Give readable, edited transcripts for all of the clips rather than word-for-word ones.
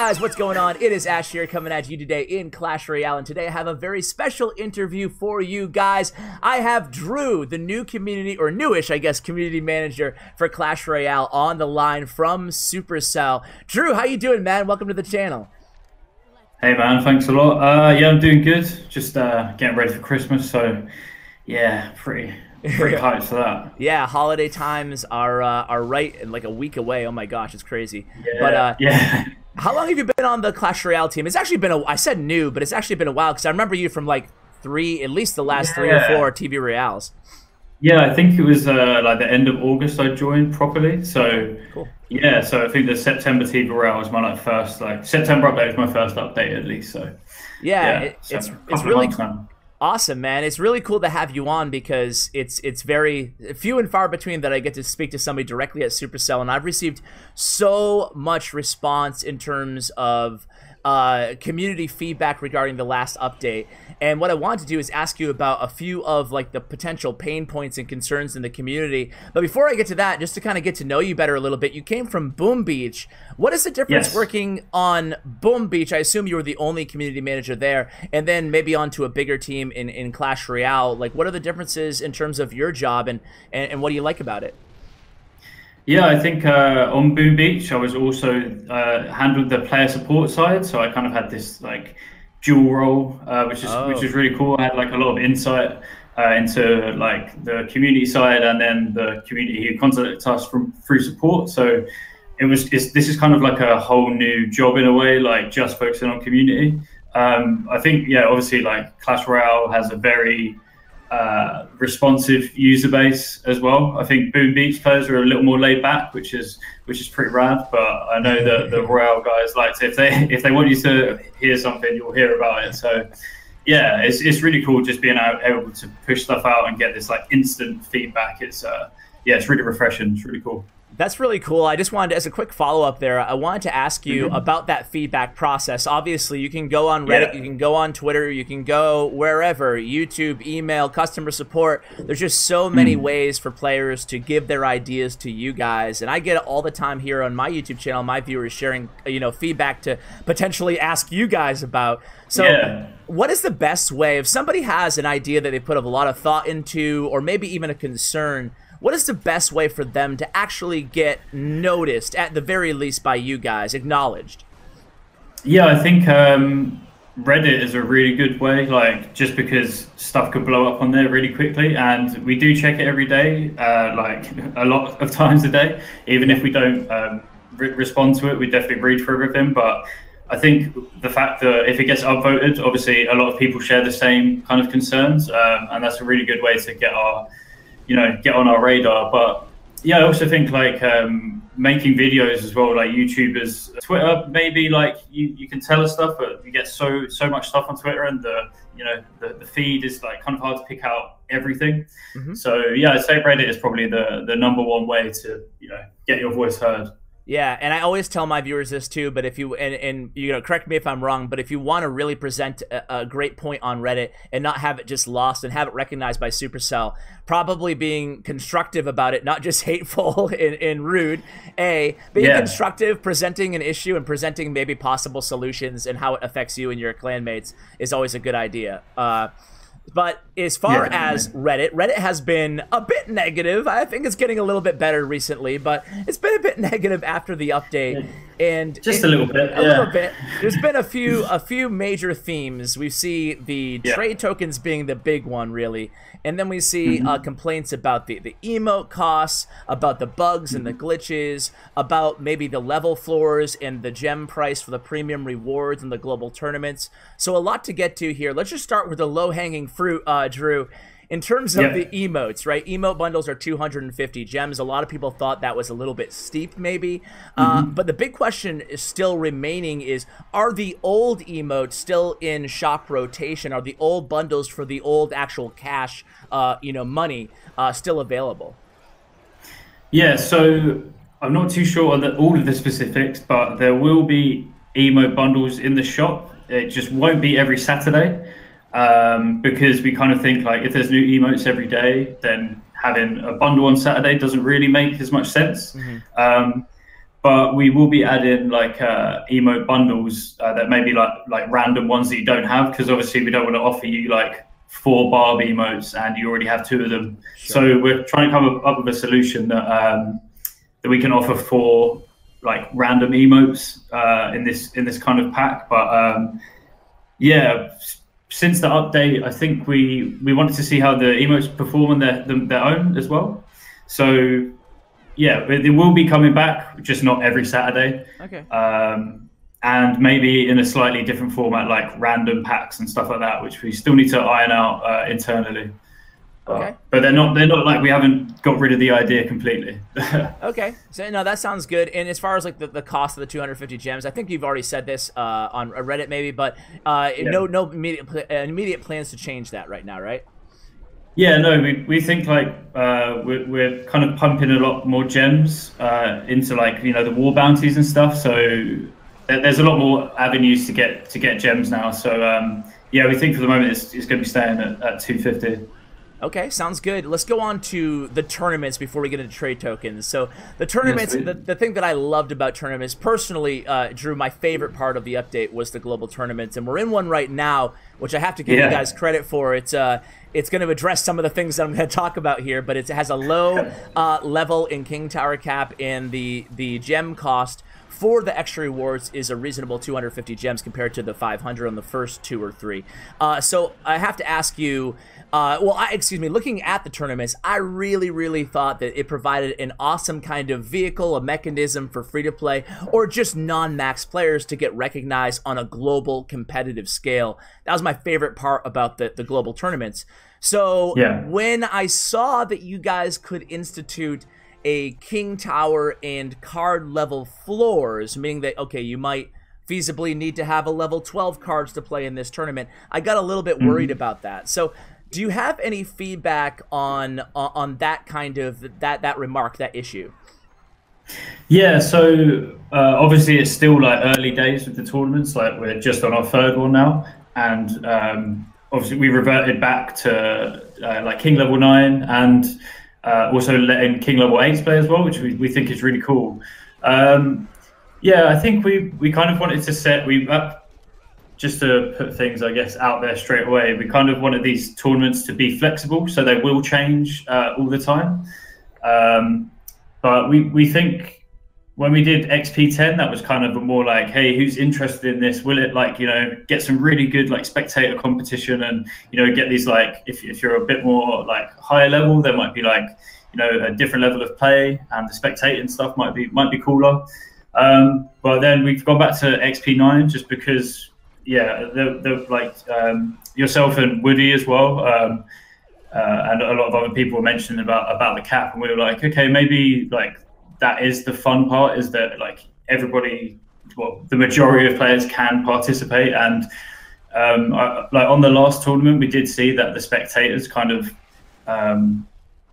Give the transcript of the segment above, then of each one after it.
guys, what's going on? It is Ash here coming at you today in Clash Royale, and today I have a very special interview for you guys. I have Drew, the new community, or newish, I guess, community manager for Clash Royale on the line from Supercell. Drew, how you doing, man? Welcome to the channel. Hey, man, thanks a lot. Yeah, I'm doing good. Just getting ready for Christmas, so yeah, pretty hyped for that. Yeah, holiday times are right in like a week away. Oh my gosh, it's crazy. Yeah, but yeah. How long have you been on the Clash Royale team? It's actually been I said new, but it's actually been a while because I remember you from like at least the last 3 or 4 TV Royales. Yeah, I think it was like the end of August I joined properly. So cool. Yeah, so I think the September TV Royale was my first September update was my first update at least. So yeah, so it's really cool. Awesome, man. It's really cool to have you on because it's very few and far between that I get to speak to somebody directly at Supercell, and I've received so much response in terms of community feedback regarding the last update. And what I want to do is ask you about a few of like the potential pain points and concerns in the community. But before I get to that, just to kind of get to know you better a little bit, you came from Boom Beach. What is the difference working on Boom Beach? I assume you were the only community manager there, and then maybe onto a bigger team in Clash Royale. Like, what are the differences in terms of your job, and what do you like about it? Yeah, I think on Boom Beach, I was also handled the player support side, so I kind of had this like dual role, which is really cool. I had like a lot of insight into like the community side, and then the community who contacted us through support. So this is kind of like a whole new job in a way, like just focusing on community. I think obviously like Clash Royale has a very responsive user base as well. I think Boom Beach players are a little more laid back, which is pretty rad. But I know that the Royale guys like to, if they want you to hear something, you'll hear about it. So yeah, it's really cool just being able to push stuff out and get this like instant feedback. It's really refreshing. It's really cool. That's really cool. I just wanted to, as a quick follow-up there, I wanted to ask you about that feedback process. Obviously, you can go on Reddit, you can go on Twitter, you can go wherever, YouTube, email, customer support. There's just so many ways for players to give their ideas to you guys. And I get it all the time here on my YouTube channel, my viewers sharing, feedback to potentially ask you guys about. So what is the best way, if somebody has an idea that they put a lot of thought into, or maybe even a concern, what is the best way for them to actually get noticed, at the very least by you guys, acknowledged? Yeah, I think Reddit is a really good way, like just because stuff could blow up on there really quickly, and we do check it every day, like a lot of times a day. Even if we don't respond to it, we definitely read through everything. But I think the fact that if it gets upvoted, obviously a lot of people share the same kind of concerns, and that's a really good way to get on our radar. But yeah, I also think like making videos as well, like YouTubers, Twitter, maybe like you can tell us stuff, but you get so much stuff on Twitter, and the feed is like kind of hard to pick out everything. So yeah, I'd say Reddit is probably the #1 way to get your voice heard. Yeah, and I always tell my viewers this too, but if you correct me if I'm wrong, but if you want to really present a great point on Reddit and not have it just lost and have it recognized by Supercell, probably being constructive about it, not just hateful and rude, being constructive, presenting an issue and presenting maybe possible solutions and how it affects you and your clanmates is always a good idea. But as far as Reddit has been a bit negative. I think it's getting a little bit better recently, but it's been a bit negative after the update. And just a little bit. A little bit. There's been a few major themes. We see the trade tokens being the big one, really. And then we see complaints about the emote costs, about the bugs and the glitches, about maybe the level floors and the gem price for the premium rewards and the global tournaments. So a lot to get to here. Let's just start with the low-hanging fruit, Drew. In terms of the emotes, right? Emote bundles are 250 gems. A lot of people thought that was a little bit steep, maybe. But the big question is still remaining is, are the old emotes still in shop rotation? Are the old bundles for the old actual cash, money still available? Yeah, so I'm not too sure on all of the specifics, but there will be emote bundles in the shop. It just won't be every Saturday. Because we kind of think like if there's new emotes every day, then having a bundle on Saturday doesn't really make as much sense. but we will be adding like Emo Bundles that may be like random ones that you don't have, because obviously we don't want to offer you like 4 Barb emotes and you already have 2 of them. Sure. So we're trying to come up with a solution that that we can offer 4 like random emotes in this kind of pack. But yeah, since the update, I think we wanted to see how the emotes perform on their own as well. So yeah, they will be coming back, just not every Saturday. Okay. And maybe in a slightly different format, like random packs and stuff like that, which we still need to iron out internally. Okay. But they're not like, we haven't got rid of the idea completely. Okay. So no, that sounds good. And as far as like the cost of the 250 gems, I think you've already said this on Reddit maybe, but no immediate plans to change that right now, right? Yeah, no, we think like we're kind of pumping a lot more gems into like, the war bounties and stuff. So there's a lot more avenues to get gems now. So yeah, we think for the moment it's going to be staying at 250. Okay, sounds good. Let's go on to the tournaments before we get into trade tokens. So the tournaments, yes, the thing that I loved about tournaments, personally, Drew, my favorite part of the update was the global tournaments, and we're in one right now, which I have to give you guys credit for. It's going to address some of the things that I'm going to talk about here, but it has a low level in King Tower cap, and the gem cost for the extra rewards is a reasonable 250 gems compared to the 500 on the first 2 or 3. So I have to ask you, excuse me, looking at the tournaments, I really thought that it provided an awesome kind of vehicle, a mechanism for free-to-play, or just non-max players to get recognized on a global competitive scale. That was my favorite part about the global tournaments. So when I saw that you guys could institute a King Tower and card level floors, meaning that, okay, you might feasibly need to have a level 12 cards to play in this tournament, I got a little bit worried about that. So do you have any feedback on that kind of that remark, that issue? Yeah, so obviously it's still like early days with the tournaments. Like we're just on our 3rd one now, and obviously we reverted back to like King level 9 and also letting King level 8 play as well, which we think is really cool. Yeah, I think we kind of wanted to set just to put things, I guess, out there straight away, we kind of wanted these tournaments to be flexible, so they will change all the time. But we think when we did XP10, that was kind of a more like, hey, who's interested in this? Will it like, get some really good like spectator competition, and get these like, if you're a bit more like higher level, there might be like, a different level of play, and the spectating stuff might be cooler. But then we've gone back to XP9 just because, yeah, the like yourself and Woody as well, and a lot of other people were mentioning about the cap, and we were like, okay, maybe like that is the fun part, is that like everybody, well, the majority of players can participate. And like on the last tournament, we did see that the spectators kind of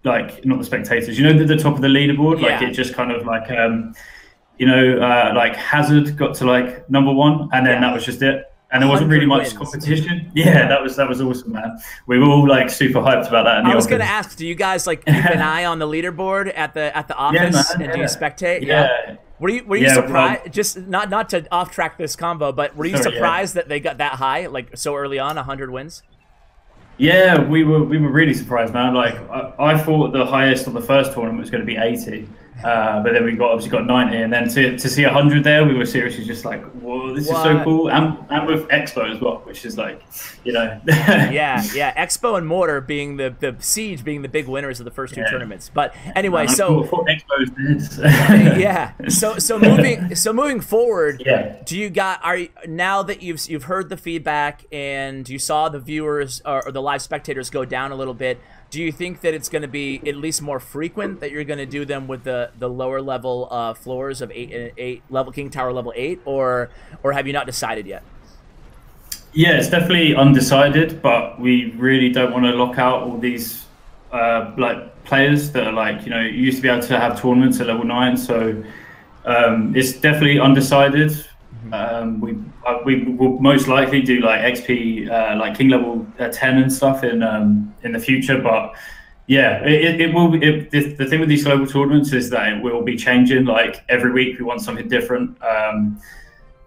like, not the spectators, the top of the leaderboard, like it just kind of like like Hazard got to like #1, and then that was just it. And there wasn't really much competition. Yeah, that was awesome, man. We were all like super hyped about that. I was gonna ask, do you guys like keep an eye on the leaderboard at the office, and do you spectate? Yeah. Were you surprised? Just not to off track this combo, but were you surprised that they got that high, like so early on, 100 wins? Yeah, we were really surprised, man. Like I thought the highest on the first tournament was going to be 80. But then we obviously got 90, and then to see 100 there, we were seriously just like, whoa, this is so cool. And with Expo as well, which is like, yeah, Expo and Mortar being the Siege being the big winners of the first 2 tournaments. But anyway, so Expo's yeah. So moving forward, do you now that you've heard the feedback and you saw the viewers or the live spectators go down a little bit, do you think that it's going to be at least more frequent that you're going to do them with the lower level floors of 8 level King Tower level 8, or have you not decided yet? Yeah, it's definitely undecided, but we really don't want to lock out all these like players that are like, you used to be able to have tournaments at level 9, so it's definitely undecided. We will most likely do like XP like King level 10 and stuff in the future, but Yeah, it will be. The thing with these global tournaments is that it will be changing. Like every week, we want something different.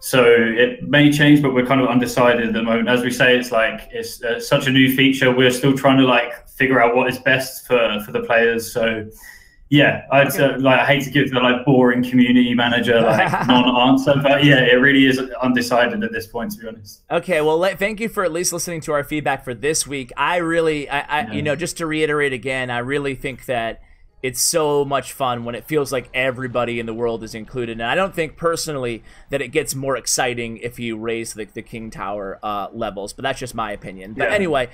So it may change, but we're kind of undecided at the moment. As we say, it's like it's such a new feature. We're still trying to like figure out what is best for the players. So yeah, I hate to give the like boring community manager like non-answer, but yeah, it really is undecided at this point, to be honest. Okay, well, thank you for at least listening to our feedback for this week. I you know, just to reiterate again, I really think that it's so much fun when it feels like everybody in the world is included. And I don't think personally that it gets more exciting if you raise the King Tower levels, but that's just my opinion. But anyway,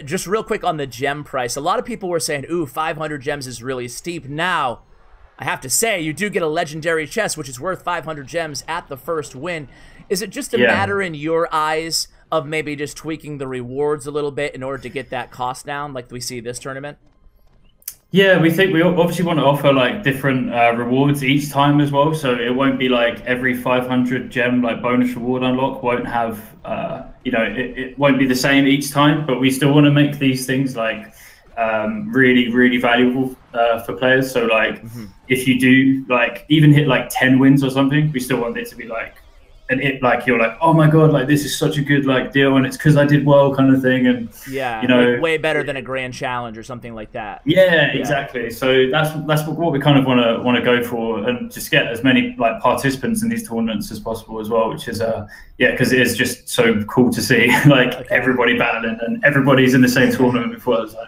just real quick on the gem price, a lot of people were saying, ooh, 500 gems is really steep. Now, I have to say, you do get a legendary chest, which is worth 500 gems at the first win. Is it just a matter in your eyes of maybe just tweaking the rewards a little bit in order to get that cost down like we see this tournament? Yeah, we think we obviously want to offer like different rewards each time as well. So it won't be like every 500 gem like bonus reward unlock won't have, you know, it won't be the same each time. But we still want to make these things like really, really valuable for players. So like if you do like even hit like 10 wins or something, we still want it to be like, and it like you're like, oh my god, like this is such a good like deal, and it's because I did well kind of thing, and yeah, you know, like way better than a grand challenge or something like that. Yeah, exactly. So that's what we kind of want to go for, and just get as many like participants in these tournaments as possible as well, which is yeah, because it is just so cool to see like everybody battling and everybody's in the same tournament before. It's like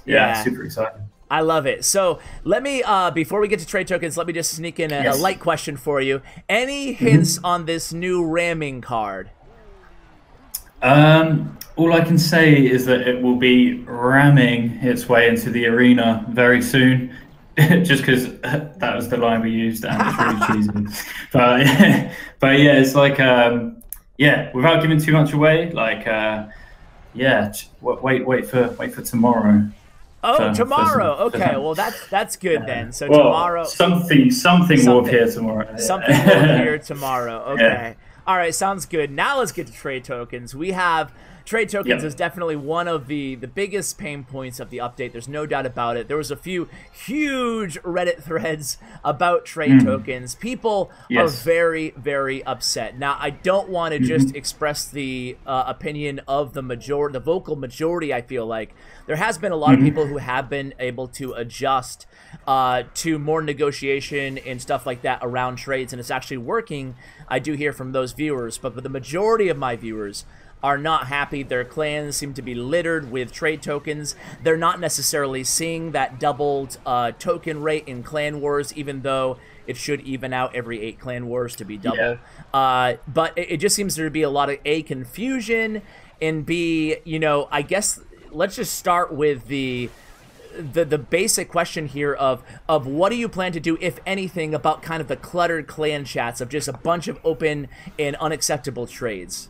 yeah, super exciting. I love it. So let me, before we get to trade tokens, let me just sneak in a light question for you. Any hints on this new ramming card? All I can say is that it will be ramming its way into the arena very soon, just because that was the line we used and it's really cheesy. But yeah, it's like, yeah, without giving too much away, like, yeah, wait for tomorrow. Oh, tomorrow. Okay, well that's good then. So well, tomorrow, something will appear tomorrow. Something will appear tomorrow. Okay. Yeah. All right, sounds good. Now let's get to trade tokens. We have trade tokens is definitely one of the biggest pain points of the update. There's no doubt about it. There was a few huge Reddit threads about trade tokens. People are very, very upset. Now, I don't want to just express the opinion of the vocal majority. I feel like there has been a lot of people who have been able to adjust to more negotiation and stuff like that around trades, and it's actually working. I do hear from those viewers, but the majority of my viewers are not happy. Their clans seem to be littered with trade tokens. They're not necessarily seeing that doubled token rate in clan wars, even though it should even out every 8 clan wars to be double. But it just seems there to be a lot of A, confusion, and B, you know, I guess let's just start with the basic question here of what do you plan to do, if anything, about kind of the cluttered clan chats of just a bunch of open and unacceptable trades?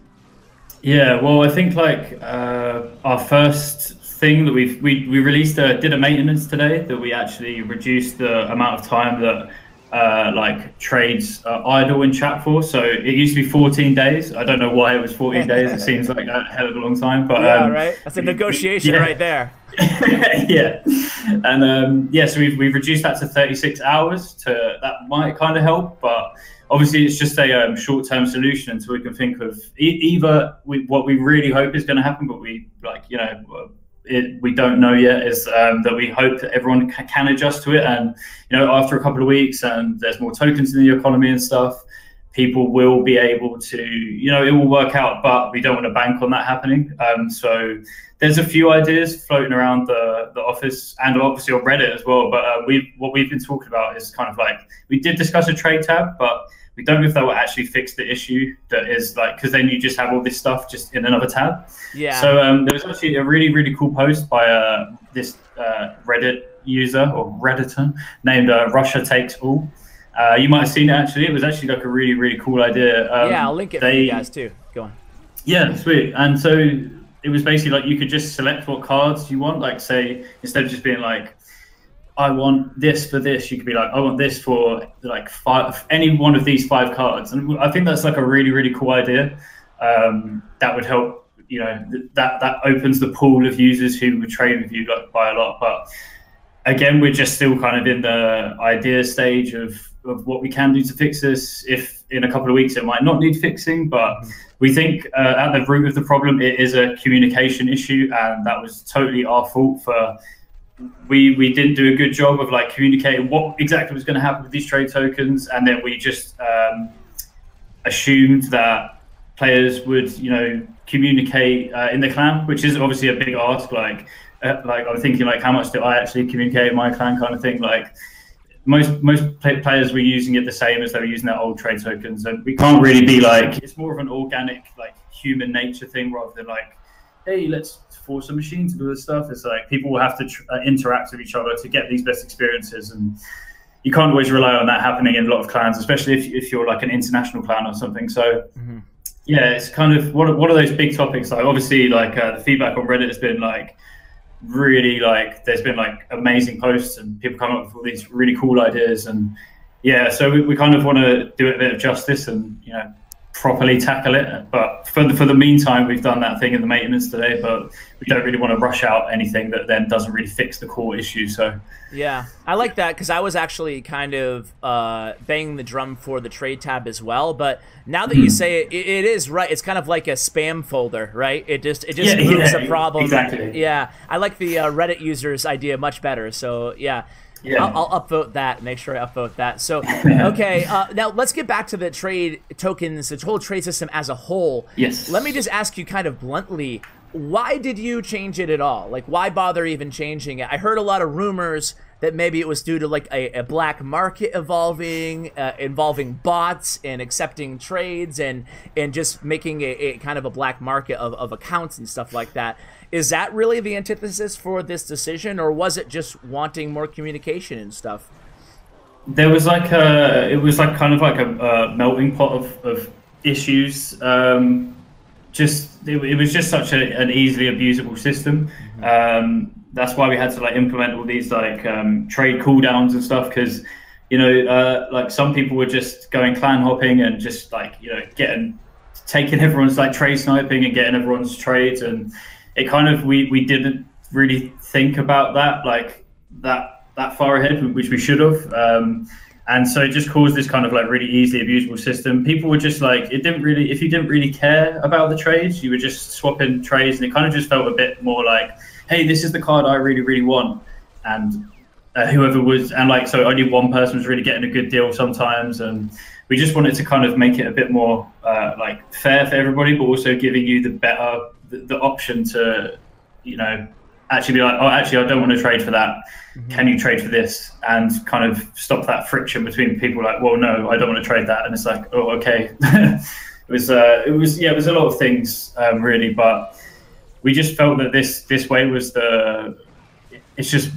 Yeah, well, I think like our first thing that we released did a maintenance today that we actually reduced the amount of time that like trades idle in chat for. So it used to be 14 days. I don't know why it was 14 days. It seems like a hell of a long time, but yeah, right. That's a negotiation right there. Yeah, and yeah, so we've reduced that to 36 hours. That might kind of help, but obviously it's just a short-term solution until we can think of either what we really hope is going to happen, but we we don't know yet, is that we hope that everyone can adjust to it, and you know, after a couple of weeks and there's more tokens in the economy and stuff, people will be able to, you know, it will work out, but we don't want to bank on that happening. So there's a few ideas floating around the office and obviously on Reddit as well. But what we've been talking about is kind of like, we did discuss a trade tab, but we don't know if that will actually fix the issue that is like, because then you just have all this stuff just in another tab. Yeah. So there was actually a really, really cool post by this Reddit user or Redditor named Russia Takes All. You might have seen it actually. It was actually like a really, really cool idea. Yeah, I'll link it for you guys too. Go on. Yeah, sweet. And so it was basically like you could just select what cards you want. Like say, instead of just being like, I want this for this, you could be like, I want this for like any one of these 5 cards. And I think that's like a really, really cool idea. That would help, you know, that opens the pool of users who would trade with you like by a lot. But again, we're just still kind of in the idea stage of what we can do to fix this. If in a couple of weeks it might not need fixing, but we think at the root of the problem it is a communication issue, and that was totally our fault for we didn't do a good job of like communicating what exactly was going to happen with these trade tokens, and then we just assumed that players would, you know, communicate in the clan, which is obviously a big ask. Like I'm thinking like, how much do I actually communicate in my clan, kind of thing. Like most players were using it the same as they were using their old trade tokens, and we can't really be like, it's more of an organic like human nature thing rather than like, hey, let's force a machine to do this stuff. It's like people will have to interact with each other to get these best experiences, and you can't always rely on that happening in a lot of clans, especially if you're like an international clan or something. So yeah, it's kind of one of those big topics. Like obviously like the feedback on Reddit has been like really, like there's been like amazing posts and people come up with all these really cool ideas, and yeah, so we kind of want to do it a bit of justice and, you know, properly tackle it. But for the meantime, we've done that thing in the maintenance today, but we don't really want to rush out anything that then doesn't really fix the core issue. So yeah, I like that, because I was actually kind of banging the drum for the trade tab as well. But now that you say it, it is right. It's kind of like a spam folder, right? It just moves a problem. Exactly. Yeah, I like the Reddit users idea much better. So yeah. Yeah. I'll upvote that. Make sure I upvote that. So, okay, now let's get back to the trade tokens, the whole trade system as a whole. Yes. Let me just ask you kind of bluntly, why did you change it at all? Like, why bother even changing it? I heard a lot of rumors that maybe it was due to like a black market evolving, involving bots and accepting trades and just making a kind of a black market of accounts and stuff like that. Is that really the antithesis for this decision, or was it just wanting more communication and stuff? There was like it was like kind of like a melting pot of issues. It was just such an easily abusable system. That's why we had to like implement all these like trade cooldowns and stuff, because, you know, like some people were just going clan hopping and just like, you know, taking everyone's like trade sniping and getting everyone's trades, and it kind of we didn't really think about that like that far ahead, which we should have, and so it just caused this kind of like really easily abusable system. People were just like, it didn't really, if you didn't really care about the trades, you were just swapping trades, and it kind of just felt a bit more like, hey, this is the card I really want, and whoever was, and like, so only one person was really getting a good deal sometimes, and we just wanted to kind of make it a bit more like fair for everybody, but also giving you the option to, you know, actually be like, oh, actually, I don't want to trade for that. Can you trade for this? And kind of stop that friction between people like, well, no, I don't want to trade that. And it's like, oh, okay. it was a lot of things really, but we just felt that this way was it's just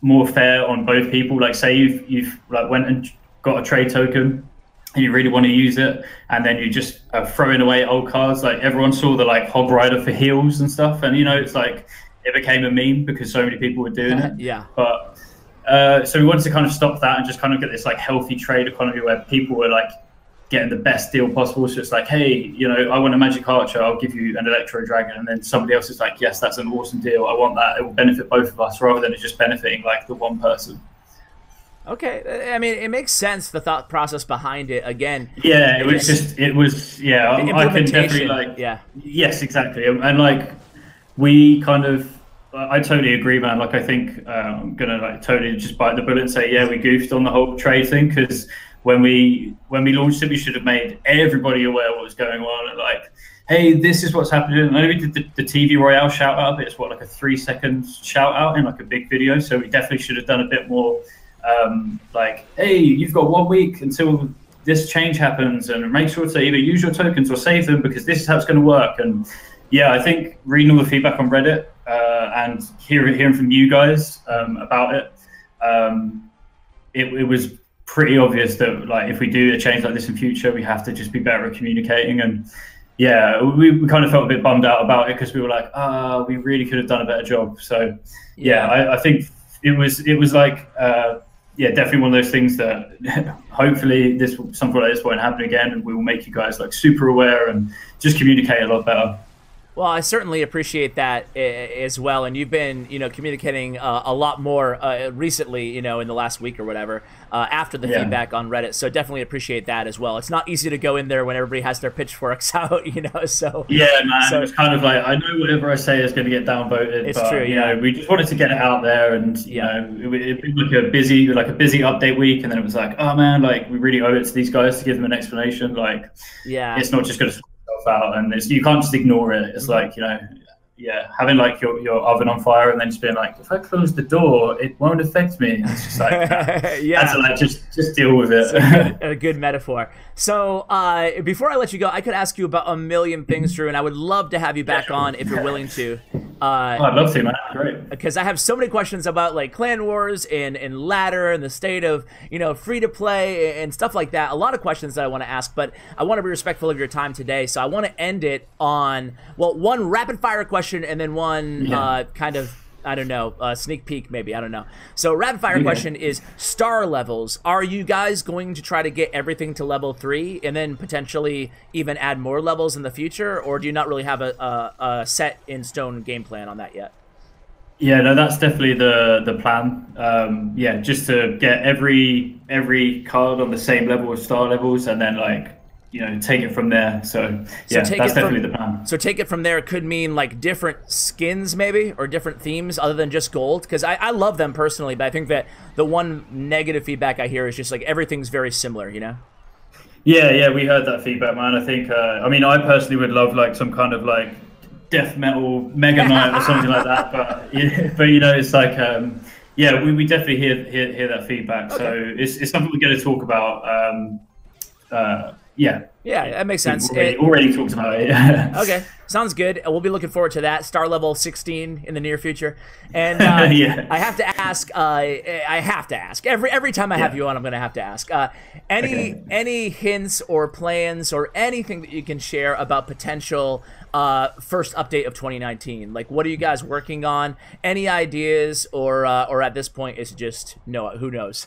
more fair on both people. Like say you've like went and got a trade token, and you really want to use it, and then you just throwing away old cards. Like everyone saw the like Hog Rider for heals and stuff, and you know, it's like it became a meme because so many people were doing it. Yeah. But so we wanted to kind of stop that and just kind of get this like healthy trade economy where people were like getting the best deal possible. So it's like, hey, you know, I want a Magic Archer, I'll give you an Electro Dragon, and then somebody else is like, yes, that's an awesome deal, I want that. It will benefit both of us, rather than it just benefiting like the one person. Okay, I mean, it makes sense, the thought process behind it. Again, yeah, it was yeah, I can definitely like, yeah, yes, exactly. And like we kind of, I totally agree, man. Like I think I'm gonna like totally just bite the bullet and say, yeah, we goofed on the whole trade thing, because when we launched it, we should have made everybody aware what was going on, and like, hey, this is what's happening. I know we did the TV Royale shout out, but it's what, like a 3-second shout out in like a big video, so we definitely should have done a bit more like, hey, you've got 1 week until this change happens, and make sure to either use your tokens or save them, because this is how it's going to work. And yeah, I think reading all the feedback on Reddit and hearing from you guys about it, it was pretty obvious that like if we do a change like this in future, we have to just be better at communicating. And yeah, we kind of felt a bit bummed out about it, because we were like, we really could have done a better job. So yeah, I think it was like yeah, definitely one of those things that hopefully something like this won't happen again, and we will make you guys like super aware and just communicate a lot better. Well, I certainly appreciate that as well, and you've been, communicating a lot more recently, in the last week or whatever, after the feedback on Reddit. So definitely appreciate that as well. It's not easy to go in there when everybody has their pitchforks out, So yeah, man, so, it's kind of like I know whatever I say is going to get downvoted. It's but, true, yeah. We just wanted to get it out there, and it was like a busy update week, and then it was like, oh man, like we really owe it to these guys to give them an explanation. Like, it's not just going to out, and you can't just ignore it. It's like, having like your oven on fire and then just being like, if I close the door, it won't affect me. It's just like, that's like just deal with it. A good metaphor. So before I let you go, I could ask you about a million things, Drew, and I would love to have you back on if you're willing to. I'd love to, man. Great. Because I have so many questions about like clan wars and ladder and the state of free to play and stuff like that. A lot of questions that I want to ask, but I want to be respectful of your time today. So I want to end it on one rapid fire question and then one kind of, I don't know, sneak peek maybe, I don't know. So rapid fire question is star levels. Are you guys going to try to get everything to level 3 and then potentially even add more levels in the future, or do you not really have a set in stone game plan on that yet? Yeah, no, that's definitely the plan. Just to get every card on the same level as star levels, and then like take it from there. So that's definitely the plan. So take it from there could mean like different skins maybe, or different themes other than just gold, because I love them personally, but I think that the one negative feedback I hear is just like everything's very similar, Yeah, we heard that feedback, man. I think I personally would love like some kind of like death metal Mega Knight or something like that, but it's like we definitely hear that feedback. Okay. So it's something we're going to talk about. Yeah, that makes sense. Already talked about it. Okay, sounds good. We'll be looking forward to that. Star level 16 in the near future. And I have to ask. Every time I have you on, I'm going to have to ask. Any hints or plans or anything that you can share about potential first update of 2019? Like, what are you guys working on? Any ideas, or at this point, it's just who knows?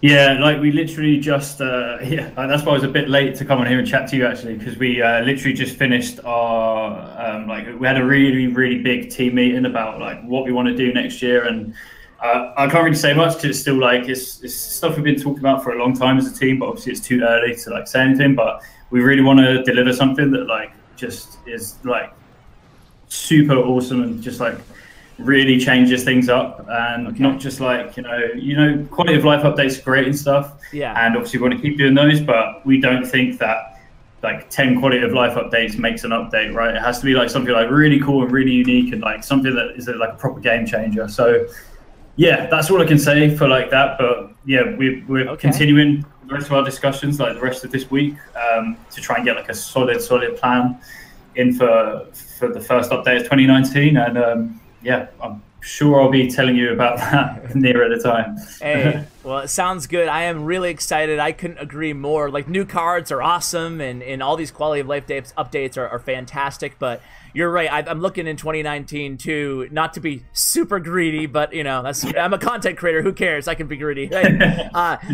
Yeah, like we literally just, that's why I was a bit late to come on here and chat to you actually, because we literally just finished our, we had a really, really big team meeting about like what we want to do next year. And I can't really say much because it's still like, it's stuff we've been talking about for a long time as a team, but obviously it's too early to like say anything, but we really want to deliver something that like just is like super awesome and just like really changes things up, and not just like quality of life updates are great and stuff, and obviously we want to keep doing those, but we don't think that like 10 quality of life updates makes an update, right? It has to be like something like really cool and really unique and like something that is like a proper game changer. So that's all I can say for like that, but we're continuing the rest of our discussions like the rest of this week to try and get like a solid plan in for the first update of 2019, and I'm sure I'll be telling you about that nearer the time. Hey, well, it sounds good. I am really excited. I couldn't agree more. Like, new cards are awesome, and all these quality of life updates are fantastic, but you're right. I'm looking in 2019 too, not to be super greedy, but I'm a content creator. Who cares? I can be greedy. Right?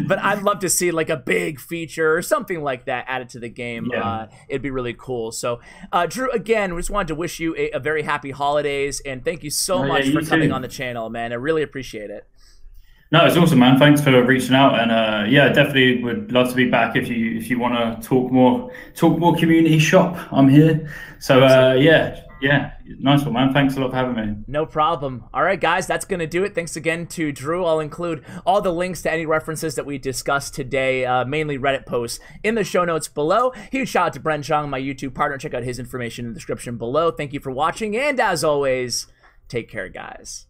But I'd love to see like a big feature or something like that added to the game. It'd be really cool. So, Drew, again, we just wanted to wish you a very happy holidays, and thank you so much for coming on the channel, man. I really appreciate it. No, it's awesome, man. Thanks for reaching out, and definitely would love to be back if you want to talk more community shop. I'm here. So nice one, man. Thanks a lot for having me. No problem. All right, guys, that's gonna do it. Thanks again to Drew. I'll include all the links to any references that we discussed today, mainly Reddit posts, in the show notes below. Huge shout out to Bren Chong, my YouTube partner. Check out his information in the description below. Thank you for watching, and as always, take care, guys.